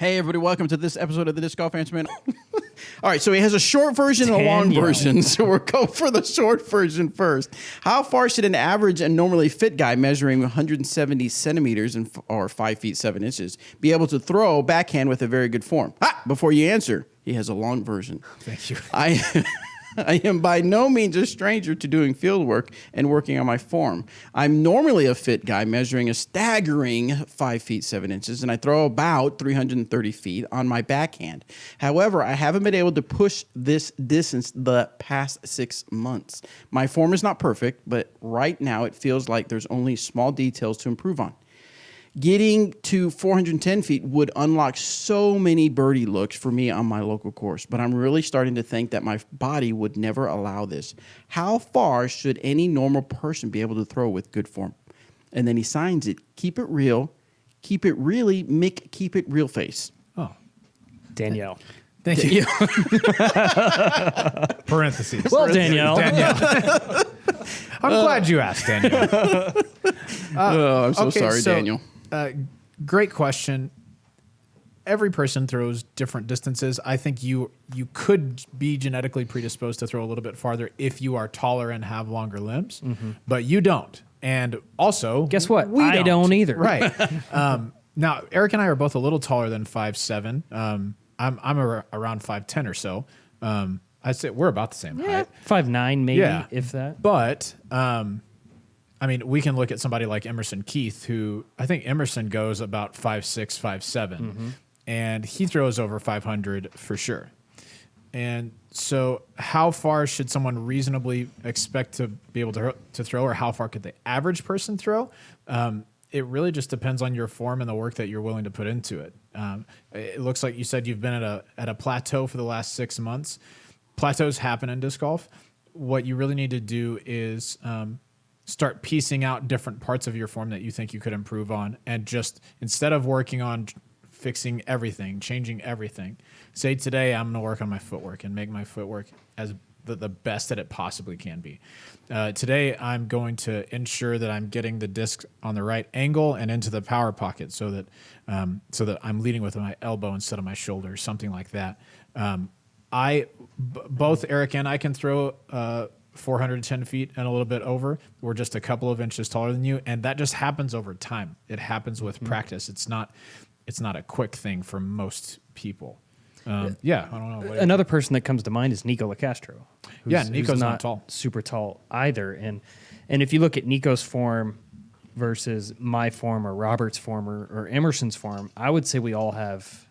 Hey, everybody, welcome to this episode of the Disc Golf Answer Man. All right, so he has a short version and a long version, so we'll go for the short version first. How far should an average and normally fit guy measuring 170 centimeters or 5 feet 7 inches be able to throw backhand with a very good form? Before you answer, he has a long version. Thank you. I am by no means a stranger to doing field work and working on my form. I'm normally a fit guy measuring a staggering 5 feet 7 inches, and I throw about 330 feet on my backhand. However, I haven't been able to push this distance the past 6 months. My form is not perfect, but right now it feels like there's only small details to improve on. Getting to 410 feet would unlock so many birdie looks for me on my local course, but I'm really starting to think that my body would never allow this. How far should any normal person be able to throw with good form? And then he signs it, keep it real, keep it really, Mick, keep it real face. Oh, Danielle. thank you. Parentheses. Well, Danielle. I'm glad you asked, Danielle. I'm so okay, sorry, so, Daniel. Great question. Every person throws different distances. I think you could be genetically predisposed to throw a little bit farther if you are taller and have longer limbs, but you don't. And also, Guess what? We I don't either. Right. Now, Eric and I are both a little taller than 5'7". I'm around 5'10" or so. I'd say we're about the same height. 5'9", maybe, Yeah. if that. But I mean, we can look at somebody like Emerson Keith, who I think Emerson goes about 5'6", 5'7", and he throws over 500 for sure. And so how far should someone reasonably expect to be able to throw, or how far could the average person throw? It really just depends on your form and the work that you're willing to put into it. It looks like you said you've been at a plateau for the last 6 months. Plateaus happen in disc golf. What you really need to do is start piecing out different parts of your form that you think you could improve on, and just instead of working on fixing everything, changing everything, say today I'm going to work on my footwork and make my footwork as the best that it possibly can be. Today I'm going to ensure that I'm getting the disc on the right angle and into the power pocket so that I'm leading with my elbow instead of my shoulder, something like that. Both Eric and I can throw 410 feet and a little bit over. We're just a couple of inches taller than you, and that just happens over time. It happens with practice. It's not a quick thing for most people. I don't know. Another person that comes to mind is Nico Lacastro. Nico's who's not tall. super tall either. And if you look at Nico's form versus my form or Robert's form or Emerson's form, I would say we all have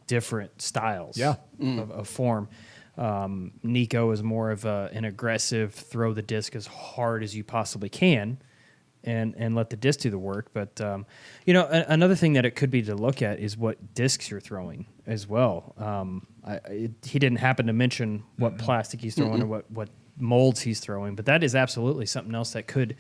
different styles of form. Nico is more of an aggressive, throw the disc as hard as you possibly can and let the disc do the work. But, another thing that it could be to look at is what discs you're throwing as well. He didn't happen to mention what plastic he's throwing or what molds he's throwing, but that is absolutely something else that could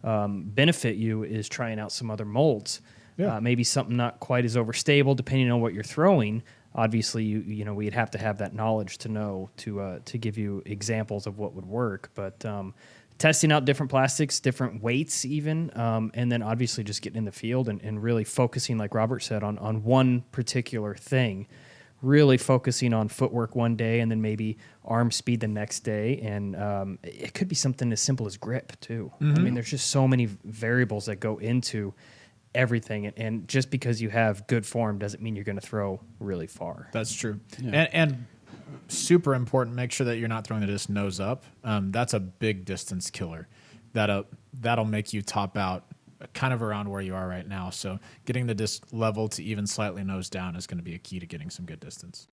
benefit you, is trying out some other molds. Yeah. Maybe something not quite as overstable, depending on what you're throwing. Obviously, we'd have to have that knowledge to know to give you examples of what would work. But testing out different plastics, different weights even, and then obviously just getting in the field and really focusing, like Robert said, on one particular thing. Really focusing on footwork one day and then maybe arm speed the next day. And it could be something as simple as grip, too. I mean, there's just so many variables that go into everything, and just because you have good form doesn't mean you're going to throw really far. That's true. Yeah. And super important, make sure that you're not throwing the disc nose up. That's a big distance killer. That'll make you top out kind of around where you are right now. So getting the disc level to even slightly nose down is going to be a key to getting some good distance.